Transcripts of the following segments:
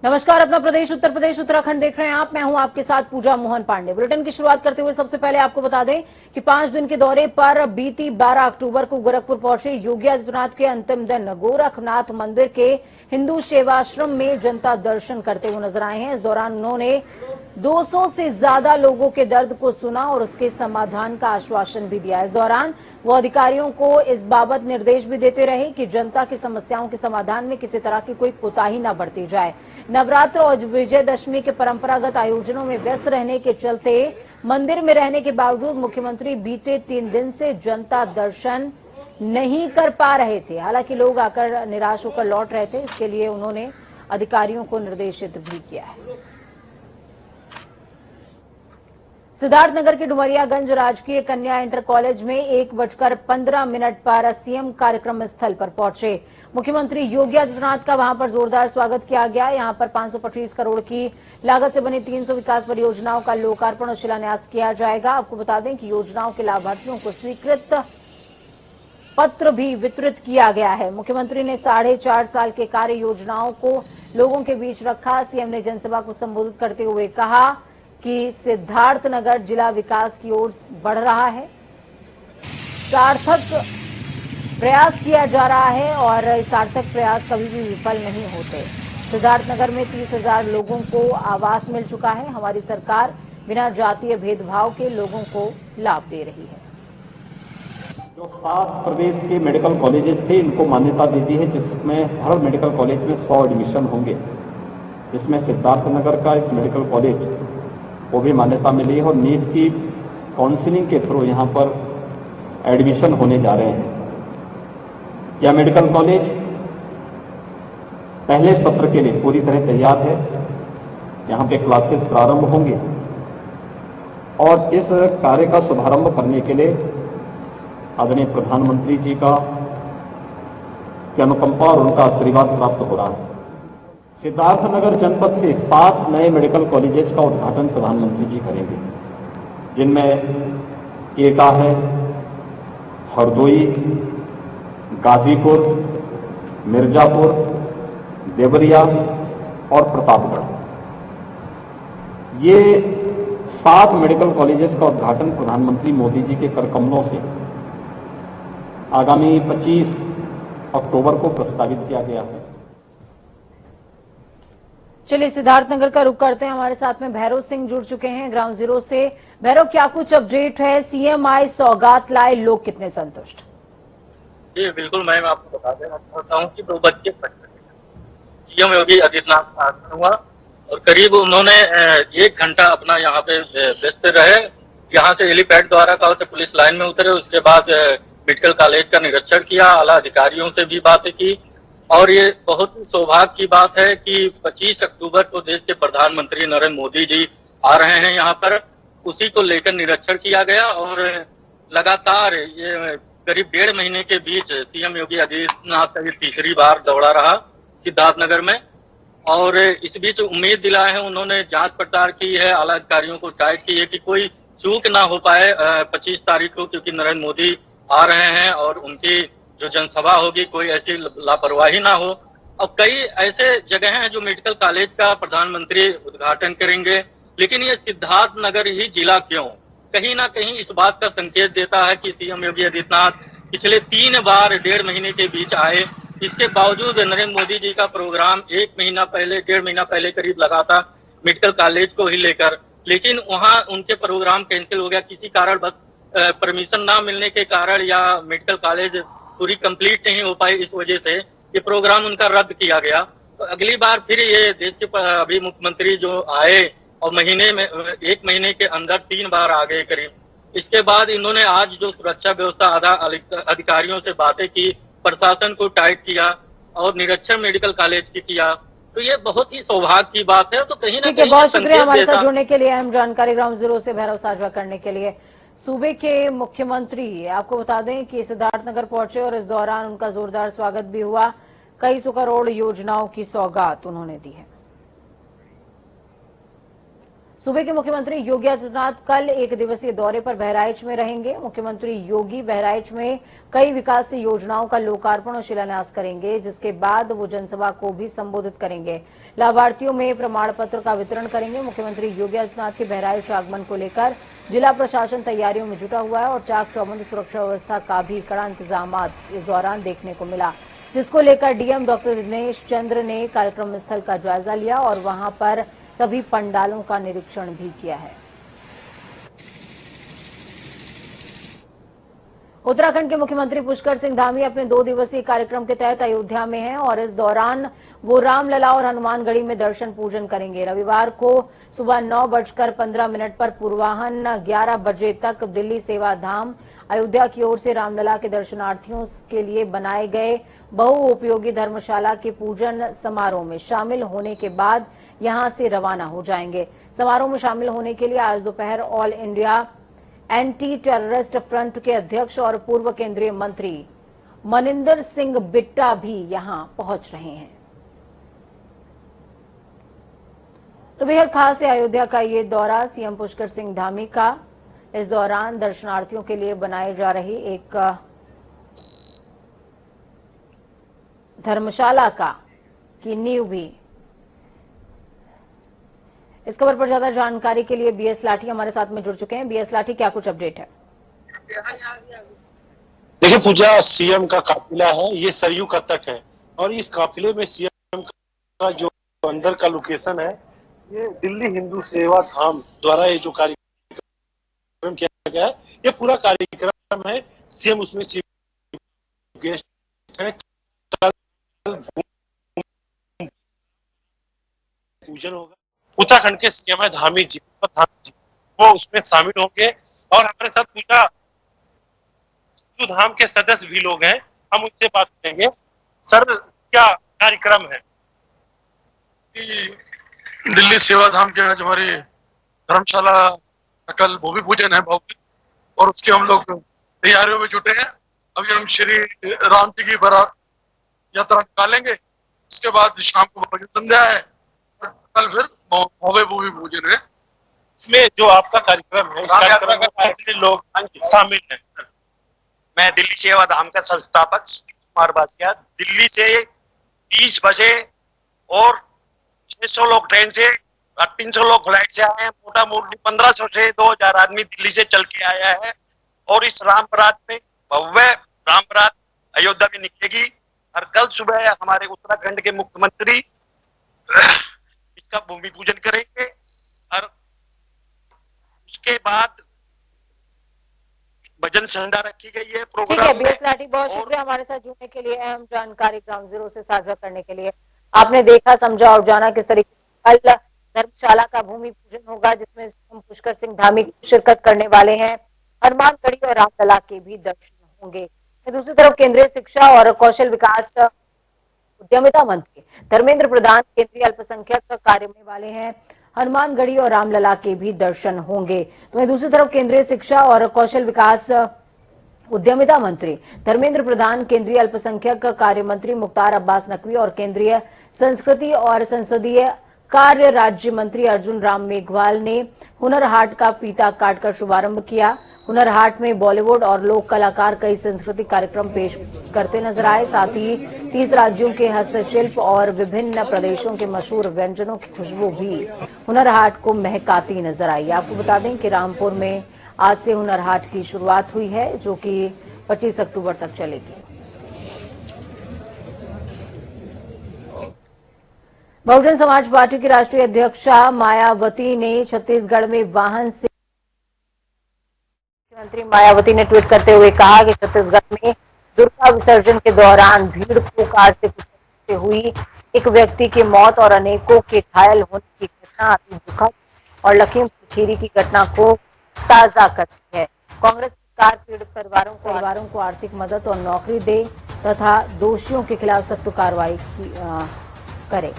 नमस्कार, अपना प्रदेश उत्तर प्रदेश उत्तराखंड देख रहे हैं आप। मैं हूं आपके साथ पूजा मोहन पांडे। बुलेटिन की शुरुआत करते हुए सबसे पहले आपको बता दें कि 5 दिन के दौरे पर बीती 12 अक्टूबर को गोरखपुर पहुंचे योगी आदित्यनाथ के अंतिम दिन गोरखनाथ मंदिर के हिंदू सेवाश्रम में जनता दर्शन करते हुए नजर आए हैं। इस दौरान उन्होंने 200 से ज्यादा लोगों के दर्द को सुना और उसके समाधान का आश्वासन भी दिया। इस दौरान वो अधिकारियों को इस बाबत निर्देश भी देते रहे कि जनता की समस्याओं के समाधान में किसी तरह की कोई कोताही न बरती जाए। नवरात्र और विजयदशमी के परंपरागत आयोजनों में व्यस्त रहने के चलते मंदिर में रहने के बावजूद मुख्यमंत्री बीते 3 दिन से जनता दर्शन नहीं कर पा रहे थे। हालांकि लोग आकर निराश होकर लौट रहे थे। इसके लिए उन्होंने अधिकारियों को निर्देशित भी किया है। सिद्धार्थनगर के डुमरियागंज राजकीय कन्या इंटर कॉलेज में 1:15 पर सीएम कार्यक्रम स्थल पर पहुंचे। मुख्यमंत्री योगी आदित्यनाथ का वहां पर जोरदार स्वागत किया गया। यहां पर 525 करोड़ की लागत से बनी 300 विकास परियोजनाओं का लोकार्पण और शिलान्यास किया जाएगा। आपको बता दें कि योजनाओं के लाभार्थियों को स्वीकृत पत्र भी वितरित किया गया है। मुख्यमंत्री ने 4.5 साल के कार्य योजनाओं को लोगों के बीच रखा। सीएम ने जनसभा को संबोधित करते हुए कहा कि सिद्धार्थनगर जिला विकास की ओर बढ़ रहा है, सार्थक प्रयास किया जा रहा है और सार्थक प्रयास कभी भी विफल नहीं होते। सिद्धार्थनगर में 30,000 लोगों को आवास मिल चुका है। हमारी सरकार बिना जातीय भेदभाव के लोगों को लाभ दे रही है। जो 7 प्रदेश के मेडिकल कॉलेजेस थे, इनको मान्यता दे दी है, जिसमें हर मेडिकल कॉलेज में 100 एडमिशन होंगे। इसमें सिद्धार्थनगर का इस मेडिकल कॉलेज वो भी मान्यता मिली है और नीट की काउंसलिंग के थ्रू यहाँ पर एडमिशन होने जा रहे हैं। यह मेडिकल कॉलेज पहले सत्र के लिए पूरी तरह तैयार है। यहाँ पे क्लासेस प्रारंभ होंगे और इस कार्य का शुभारंभ करने के लिए आदरणीय प्रधानमंत्री जी का अनुकंपा और उनका आशीर्वाद प्राप्त हो रहा है। सिद्धार्थनगर जनपद से 7 नए मेडिकल कॉलेजेस का उद्घाटन प्रधानमंत्री जी करेंगे, जिनमें एटा है, हरदोई, गाजीपुर, मिर्जापुर, देवरिया और प्रतापगढ़। ये 7 मेडिकल कॉलेजेस का उद्घाटन प्रधानमंत्री मोदी जी के कर कमलों से आगामी 25 अक्टूबर को प्रस्तावित किया गया है। चलिए सिद्धार्थनगर का रुख करते हैं। हमारे साथ में भैरव सिंह जुड़ चुके हैं ग्राउंड जीरो से। भैरव, क्या कुछ अपडेट है? सीएम आए, सौगात लाए, लोग कितने संतुष्ट? जी बिल्कुल, मैं आपको बताता हूँ कि 2 बज के 5 मिनट सीएम योगी आदित्यनाथ का आगमन हुआ और करीब उन्होंने 1 घंटा अपना यहाँ पे व्यस्त रहे। यहाँ से हेलीपैड द्वारा कहा से पुलिस लाइन में उतरे, उसके बाद मेडिकल कॉलेज का निरीक्षण किया, आला अधिकारियों से भी बातें की। और ये बहुत ही सौभाग्य की बात है कि 25 अक्टूबर को देश के प्रधानमंत्री नरेंद्र मोदी जी आ रहे हैं यहाँ पर, उसी को लेकर निरीक्षण किया गया। और लगातार ये करीब 1.5 महीने के बीच सीएम योगी आदित्यनाथ का ये तीसरी बार दौरा रहा सिद्धार्थनगर में। और इस बीच उम्मीद दिलाए हैं उन्होंने, जांच पड़ताल की है, आला अधिकारियों को टाइट की है कि कोई चूक ना हो पाए 25 तारीख को, क्योंकि नरेंद्र मोदी आ रहे हैं और उनकी जो जनसभा होगी कोई ऐसी लापरवाही ना हो। और कई ऐसे जगह हैं जो मेडिकल कॉलेज का प्रधानमंत्री उद्घाटन करेंगे, लेकिन ये सिद्धार्थनगर ही जिला क्यों, कहीं ना कहीं इस बात का संकेत देता है कि सीएम योगी आदित्यनाथ पिछले 3 बार 1.5 महीने के बीच आए, इसके बावजूद नरेंद्र मोदी जी का प्रोग्राम 1 महीना पहले 1.5 महीना पहले करीब लगा था मेडिकल कॉलेज को ही लेकर, लेकिन वहां उनके प्रोग्राम कैंसिल हो गया किसी कारण, बस परमिशन ना मिलने के कारण या मेडिकल कॉलेज पूरी कंप्लीट नहीं हो पाई, इस वजह से ये प्रोग्राम उनका रद्द किया गया। तो अगली बार फिर ये देश के अभी मुख्यमंत्री जो आए और महीने में 1 महीने के अंदर 3 बार आ गए करीब। इसके बाद इन्होंने आज जो सुरक्षा व्यवस्था आधा अधिकारियों से बातें की, प्रशासन को टाइट किया और निरीक्षण मेडिकल कॉलेज की किया, तो ये बहुत ही सौभाग्य की बात है। तो कहीं ना कहीं बहुत शुक्रिया हमारे साथ जुड़ने के लिए, अहम जानकारी ग्राउंड जीरो से भैरव साझा करने के लिए। सूबे के मुख्यमंत्री आपको बता दें कि सिद्धार्थनगर पहुंचे और इस दौरान उनका जोरदार स्वागत भी हुआ। कई 100 करोड़ योजनाओं की सौगात उन्होंने दी है। सूबे के मुख्यमंत्री योगी आदित्यनाथ कल एक दिवसीय दौरे पर बहराइच में रहेंगे। मुख्यमंत्री योगी बहराइच में कई विकास योजनाओं का लोकार्पण और शिलान्यास करेंगे, जिसके बाद वो जनसभा को भी संबोधित करेंगे। लाभार्थियों में प्रमाण पत्र का वितरण करेंगे। मुख्यमंत्री योगी आदित्यनाथ के बहराइच आगमन को लेकर जिला प्रशासन तैयारियों में जुटा हुआ है और चाक चौबंद सुरक्षा व्यवस्था का भी कड़ा इंतजाम इस दौरान देखने को मिला, जिसको लेकर डीएम डॉक्टर दिनेश चंद्र ने कार्यक्रम स्थल का जायजा लिया और वहां पर सभी पंडालों का निरीक्षण भी किया है। उत्तराखंड के मुख्यमंत्री पुष्कर सिंह धामी अपने 2 दिवसीय कार्यक्रम के तहत अयोध्या में हैं और इस दौरान वो रामलला और हनुमानगढ़ी में दर्शन पूजन करेंगे। रविवार को सुबह 9:15 पर पूर्वाह्न 11 बजे तक दिल्ली सेवा धाम अयोध्या की ओर से रामलला के दर्शनार्थियों के लिए बनाए गए बहुउपयोगी धर्मशाला के पूजन समारोह में शामिल होने के बाद यहां से रवाना हो जाएंगे। समारोह में शामिल होने के लिए आज दोपहर all India anti terrorist front के अध्यक्ष और पूर्व केंद्रीय मंत्री मनिंदर सिंह बिट्टा भी यहां पहुंच रहे हैं। तो बेहद खास है अयोध्या का ये दौरा सीएम पुष्कर सिंह धामी का। इस दौरान दर्शनार्थियों के लिए बनाई जा रही एक धर्मशाला की नींव भी। इस खबर पर ज्यादा जानकारी के लिए बीएस लाठी हमारे साथ में जुड़ चुके हैं। बीएस लाठी, क्या कुछ अपडेट है? देखिए पूजा, सीएम का काफिला है, ये सरयू का तट है और इस काफिले में सीएम का जो अंदर का लोकेशन है ये दिल्ली हिंदू सेवा धाम द्वारा ये जो कार्यक्रम किया गया है, ये पूरा कार्यक्रम है। सीएम उसमें चीफ गेस्ट है। पूजन होगा। उत्तराखंड के सीएम धामी जी वो उसमें शामिल होंगे और हमारे साथ पूजा हिंदू धाम के सदस्य भी लोग हैं, हम उनसे बात करेंगे। सर, क्या कार्यक्रम है? दिल्ली सेवा धाम के आज हमारी धर्मशाला कल भूमि पूजन है भव्य, और उसके हम लोग तैयारियों में जुटे हैं। अभी हम श्री राम जी की बारात यात्रा निकालेंगे, उसके बाद शाम को भजन संध्या है, कल फिर भव्य भूमि पूजन है। इसमें जो आपका कार्यक्रम है, इस कार्यक्रम में कितने लोग शामिल हैं? मैं दिल्ली सेवा धाम का संस्थापक कुमार बासिया। दिल्ली से 20 बजे और 600 लोग ट्रेन से और 300 लोग फ्लाइट से आए हैं। मोटा मोटी 1500 से 2000 आदमी दिल्ली से चल के आया है और इस राम बारात में भव्य राम बारात अयोध्या में निकलेगी और कल सुबह हमारे उत्तराखंड के मुख्यमंत्री इसका भूमि पूजन करेंगे और उसके बाद भजन संध्या रखी गई है। ठीक है बीएस लाठी, बहुत शुक्रिया हमारे साथ जुड़ने के लिए, अहम जानकारी ग्राउंड जीरो से साझा करने के लिए। आपने देखा, समझा और जाना किस तरीके से कल धर्मशाला का भूमि पूजन होगा, जिसमें पुष्कर सिंह धामी शिरकत करने वाले हैं। हनुमानगढ़ी और रामलला के भी दर्शन होंगे। दूसरी तरफ केंद्रीय शिक्षा और कौशल विकास उद्यमिता मंत्री धर्मेंद्र प्रधान केंद्रीय अल्पसंख्यक कार्य में वाले हैं। हनुमानगढ़ी और रामलला के भी दर्शन होंगे। तो दूसरी तरफ केंद्रीय शिक्षा और कौशल विकास उद्यमिता मंत्री धर्मेंद्र प्रधान, केंद्रीय अल्पसंख्यक कार्य मंत्री मुख्तार अब्बास नकवी और केंद्रीय संस्कृति और संसदीय कार्य राज्य मंत्री अर्जुन राम मेघवाल ने हुनर हाट का फीता काटकर शुभारंभ किया। हुनर हाट में बॉलीवुड और लोक कलाकार कई सांस्कृतिक कार्यक्रम पेश करते नजर आए। साथ ही 30 राज्यों के हस्तशिल्प और विभिन्न प्रदेशों के मशहूर व्यंजनों की खुशबू भी हुनर हाट को महकाती नजर आई। आपको बता दें कि रामपुर में आज से हुनर हाट की शुरुआत हुई है, जो कि 25 अक्टूबर तक चलेगी। बहुजन समाज पार्टी की राष्ट्रीय अध्यक्षा मायावती ने छत्तीसगढ़ में वाहन से मुख्यमंत्री मायावती ने ट्वीट करते हुए कहा कि छत्तीसगढ़ में दुर्गा विसर्जन के दौरान भीड़ को कार से फिसलने से हुई एक व्यक्ति की मौत और अनेकों के घायल होने की घटना अति दुखद और लखीमपुर खीरी की घटना को ताजा करती है। कांग्रेस सरकार पीड़ित परिवारों को आर्थिक मदद और नौकरी दे तथा दोषियों के खिलाफ सख्त कार्रवाई करे।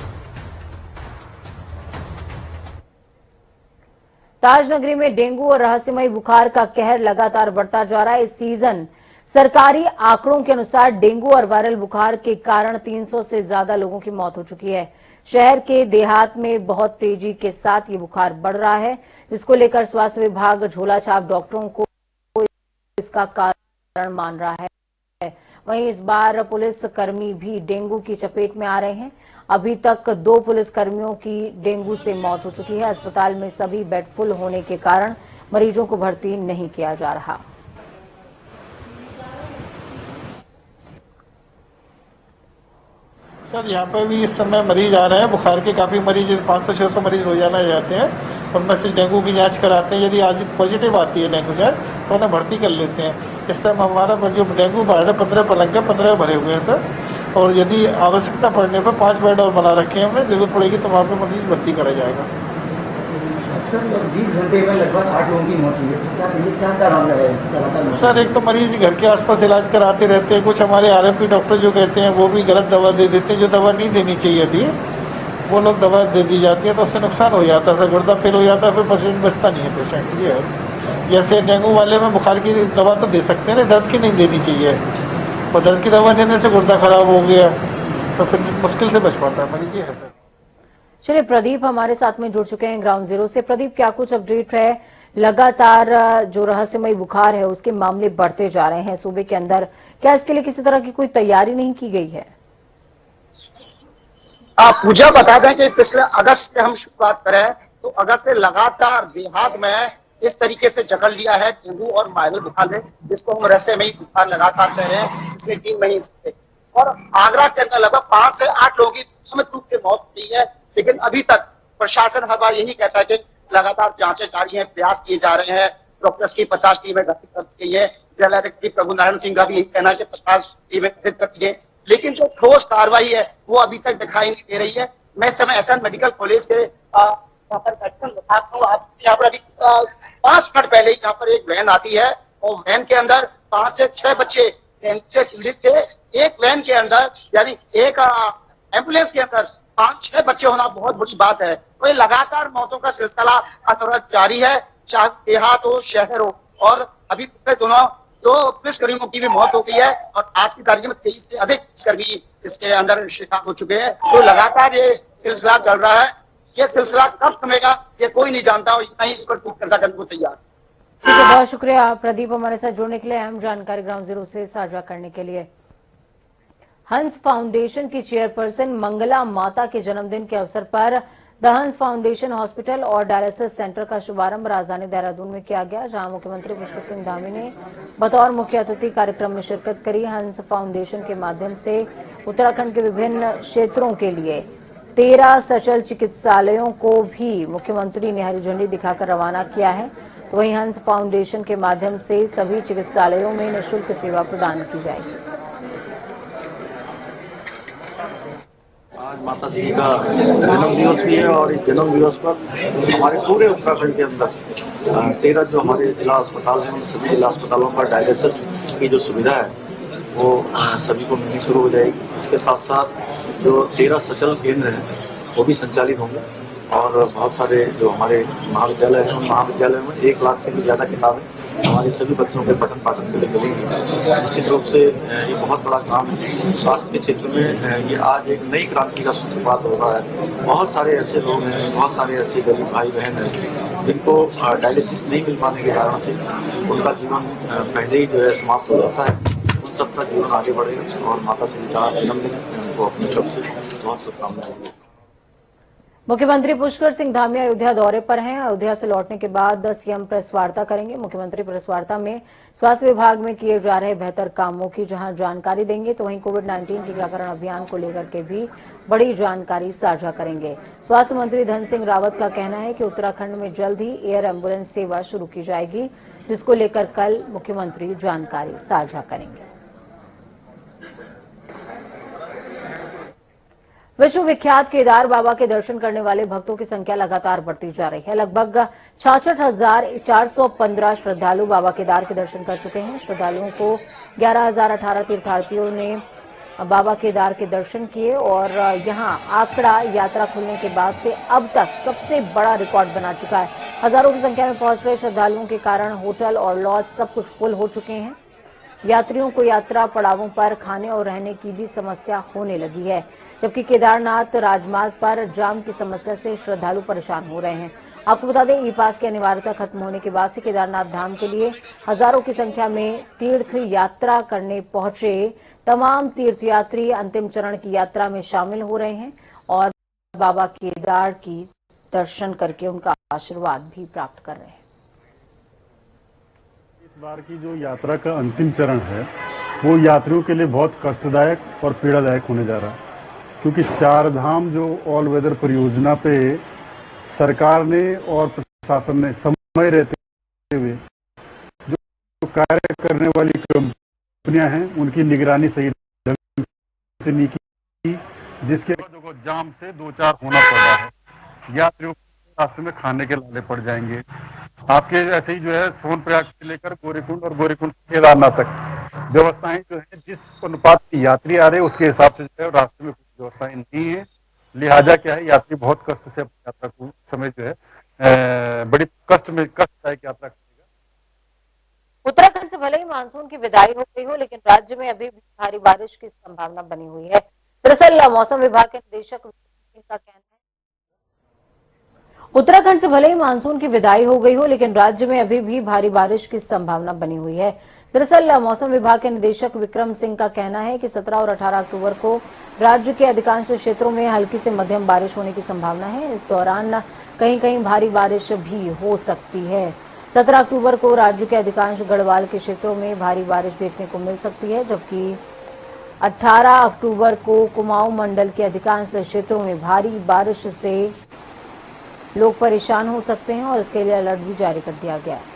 ताजनगरी में डेंगू और रहस्यमयी बुखार का कहर लगातार बढ़ता जा रहा है। इस सीजन सरकारी आंकड़ों के अनुसार डेंगू और वायरल बुखार के कारण 300 से ज्यादा लोगों की मौत हो चुकी है। शहर के देहात में बहुत तेजी के साथ ये बुखार बढ़ रहा है, जिसको लेकर स्वास्थ्य विभाग झोलाछाप डॉक्टरों को इसका कारण मान रहा है। वहीं इस बार पुलिस कर्मी भी डेंगू की चपेट में आ रहे हैं। अभी तक 2 पुलिस कर्मियों की डेंगू से मौत हो चुकी है। अस्पताल में सभी बेड फुल होने के कारण मरीजों को भर्ती नहीं किया जा रहा। सर यहाँ पर भी इस समय मरीज आ रहे हैं, बुखार के काफ़ी मरीज 500-600 मरीज रोजाना जाते हैं। उनमें से डेंगू की जांच कराते हैं। यदि आज पॉजिटिव आती है डेंगू जांच तो उन्हें भर्ती कर लेते हैं। इस टाइम हमारा जो डेंगू वार्ड है 15 पलंग है, 15 भरे हुए हैं सर। और यदि आवश्यकता पड़ने पर 5 बेड और बना रखे हैं हमने, जरूरत पड़ेगी तो वहाँ पर मरीज भर्ती करा जाएगा। सर 20 घंटे में लगभग 8 लोगों की मौत हुई है, क्या कारण है? सर एक तो मरीज घर के आसपास इलाज कराते रहते हैं। कुछ हमारे आरएमपी डॉक्टर जो कहते हैं वो भी गलत दवा दे देते हैं, जो दवा नहीं देनी चाहिए थी वो लोग दवा दे दी जाती है तो उससे नुकसान हो जाता है, गुर्दा फेल हो जाता है, फिर पेशेंट बचता नहीं है पेशेंट। ये है जैसे डेंगू वाले में बुखार की दवा तो दे सकते हैं ना, दर्द की नहीं देनी चाहिए। और दर्द की दवा देने से गुर्दा खराब हो गया तो फिर मुश्किल से बच पाता है मरीज। ये है सर। चलिए, प्रदीप हमारे साथ में जुड़ चुके हैं ग्राउंड जीरो से। प्रदीप, क्या कुछ अपडेट है? लगातार जो रहस्यमयी बुखार है उसके मामले बढ़ते जा रहे हैं सूबे के अंदर, क्या इसके लिए किसी तरह की कोई तैयारी नहीं की गई है? पूजा बता दें कि पिछले अगस्त से हम शुरुआत करें तो अगस्त से लगातार देहात में इस तरीके से जकड़ लिया है डेंगू और वायरल बुखार ने, जिसको हम रहस्यमयी बुखार लगातार कह रहे हैं पिछले 3 महीने से। और आगरा के अंदर लगभग 5 से 8 लोगों की नियमित रूप से मौत हुई है, लेकिन अभी तक प्रशासन हर बार यही कहता है कि लगातार जांचें जारी हैं, प्रयास किए जा रहे हैं। डॉक्टर्स की 50 टीमें गठित कर दी है। जिलाधिकारी प्रभु नारायण सिंह का भी यही कहना है कि 50 टीमें गठित कर दी है, लेकिन जो ठोस कार्रवाई है वो अभी तक दिखाई नहीं दे रही है। मैं इस समय एसएन मेडिकल कॉलेज के यहाँ पर अभी 5 मिनट पहले यहाँ पर एक वैन आती है और वैन के अंदर 5 से 6 बच्चे से पीड़ित थे। एक वैन के अंदर यानी एक एम्बुलेंस के अंदर 5-6 बच्चे होना बहुत बड़ी बात है। तो ये लगातार मौतों का सिलसिला अनवरत जारी है, चाहे देहात हो शहर हो। और अभी पिछले दोनों 2 पुलिसकर्मियों की भी मौत हो गई है और आज की तारीख में 23 से अधिक पुलिसकर्मी इसके अंदर शिकार हो चुके हैं। तो लगातार ये सिलसिला चल रहा है। ये सिलसिला कब थमेगा ये कोई नहीं जानता और इतना ही इस पर चर्चा करने को तैयार। ठीक है, बहुत शुक्रिया प्रदीप हमारे साथ जुड़ने के लिए, अहम जानकारी ग्राउंड जीरो से साझा करने के लिए। हंस फाउंडेशन की चेयरपर्सन मंगला माता के जन्मदिन के अवसर पर द हंस फाउंडेशन हॉस्पिटल और डायलिसिस सेंटर का शुभारंभ राजधानी देहरादून में किया गया, जहां मुख्यमंत्री पुष्कर सिंह धामी ने बतौर मुख्य अतिथि कार्यक्रम में शिरकत करी। हंस फाउंडेशन के माध्यम से उत्तराखंड के विभिन्न क्षेत्रों के लिए 13 सचल चिकित्सालयों को भी मुख्यमंत्री ने हरी झंडी दिखाकर रवाना किया है। तो वहीं हंस फाउंडेशन के माध्यम से सभी चिकित्सालयों में निःशुल्क सेवा प्रदान की जाएगी। आज माता श्री का जन्म दिवस भी है और इस जन्म दिवस पर हमारे पूरे उत्तराखंड के अंदर 13 जो हमारे जिला अस्पताल हैं, उन सभी जिला अस्पतालों पर डायलिसिस की जो सुविधा है वो सभी को मिलनी शुरू हो जाएगी। इसके साथ साथ जो 13 सचल केंद्र हैं वो भी संचालित होंगे और बहुत सारे जो हमारे महाविद्यालय हैं उन महाविद्यालयों में 1 लाख से भी ज़्यादा किताबें हमारे सभी बच्चों के पठन पाठन के लिए मिलेंगी। निश्चित रूप से ये बहुत बड़ा काम है। स्वास्थ्य के क्षेत्र में ये आज एक नई क्रांति का सूत्रपात हो रहा है। बहुत सारे ऐसे लोग हैं, बहुत सारे ऐसे गरीब भाई बहन हैं जिनको डायलिसिस नहीं मिल पाने के कारण से उनका जीवन पहले ही जो है समाप्त हो जाता है। उन सबका जीवन आगे बढ़ेगा और माता श्री का जन्मदिन उनको अपनी तरफ से बहुत शुभकामनाएं। मुख्यमंत्री पुष्कर सिंह धामी अयोध्या दौरे पर हैं। अयोध्या से लौटने के बाद सीएम प्रेस वार्ता करेंगे। मुख्यमंत्री प्रेस वार्ता में स्वास्थ्य विभाग में किए जा रहे बेहतर कामों की जहां जानकारी देंगे, तो वहीं कोविड-19 टीकाकरण अभियान को लेकर के भी बड़ी जानकारी साझा करेंगे। स्वास्थ्य मंत्री धन सिंह रावत का कहना है कि उत्तराखंड में जल्द ही एयर एम्बुलेंस सेवा शुरू की जाएगी, जिसको लेकर कल मुख्यमंत्री जानकारी साझा करेंगे। विश्व विख्यात केदार बाबा के दर्शन करने वाले भक्तों की संख्या लगातार बढ़ती जा रही है। लगभग 66,415 श्रद्धालु बाबा केदार के दर्शन कर चुके हैं। श्रद्धालुओं को 11,018 तीर्थयात्रियों ने बाबा केदार के दर्शन किए और यहां आंकड़ा यात्रा खुलने के बाद से अब तक सबसे बड़ा रिकॉर्ड बना चुका है। हजारों की संख्या में पहुंच रहे श्रद्धालुओं के कारण होटल और लॉज सब कुछ फुल हो चुके हैं। यात्रियों को यात्रा पड़ावों पर खाने और रहने की भी समस्या होने लगी है, जबकि केदारनाथ राजमार्ग पर जाम की समस्या से श्रद्धालु परेशान हो रहे हैं। आपको बता दें, ई पास की अनिवार्यता खत्म होने के बाद से केदारनाथ धाम के लिए हजारों की संख्या में तीर्थ यात्रा करने पहुंचे तमाम तीर्थयात्री अंतिम चरण की यात्रा में शामिल हो रहे हैं और बाबा केदार की दर्शन करके उनका आशीर्वाद भी प्राप्त कर रहे हैं। इस बार की जो यात्रा का अंतिम चरण है वो यात्रियों के लिए बहुत कष्टदायक और पीड़ादायक होने जा रहा है, क्योंकि चार धाम जो ऑल वेदर परियोजना पे सरकार ने और प्रशासन ने समय रहते हुए जो कार्य करने वाली कंपनियां हैं उनकी निगरानी सही ढंग से नहीं की, जिसके जगह जाम से 2-4 होना पड़ रहा है। यात्रियों को रास्ते में खाने के लाले पड़ जाएंगे। आपके ऐसे ही जो है सोनप्रयाग से लेकर गौरीकुंड और गौरीकुंड से केदारनाथ तक व्यवस्थाएं जो है जिस अनुपात की यात्री आ रहे हैं उसके हिसाब से जो है रास्ते में कुछ व्यवस्थाएं नहीं है। लिहाजा क्या है, यात्री बहुत कष्ट से अपनी यात्रा को समय जो है बड़ी कष्टदायक यात्रा करेगा। उत्तराखंड से भले ही मानसून की विदाई हो गई हो, लेकिन राज्य में अभी भी भारी बारिश की संभावना बनी हुई है। दरअसल मौसम विभाग के निदेशक का कहना है, उत्तराखंड से भले ही मानसून की विदाई हो गई हो, लेकिन राज्य में अभी भी भारी बारिश की संभावना बनी हुई है। दरअसल मौसम विभाग के निदेशक विक्रम सिंह का कहना है कि 17 और 18 अक्टूबर को राज्य के अधिकांश क्षेत्रों में हल्की से मध्यम बारिश होने की संभावना है। इस दौरान कहीं कहीं भारी बारिश भी हो सकती है। 17 अक्टूबर को राज्य के अधिकांश गढ़वाल के क्षेत्रों में भारी बारिश देखने को मिल सकती है, जबकि 18 अक्टूबर को कुमाऊं मंडल के अधिकांश क्षेत्रों में भारी बारिश से लोग परेशान हो सकते हैं और इसके लिए अलर्ट भी जारी कर दिया गया है।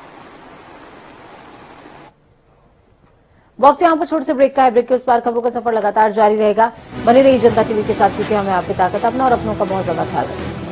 वक्त यहां पर छोटे से ब्रेक का है। ब्रेक के उस पार खबरों का सफर लगातार जारी रहेगा। बने रहिए जनता टीवी के साथ, क्योंकि हमें आपकी ताकत अपना और अपनों का बहुत ज्यादा ख्याल रखें।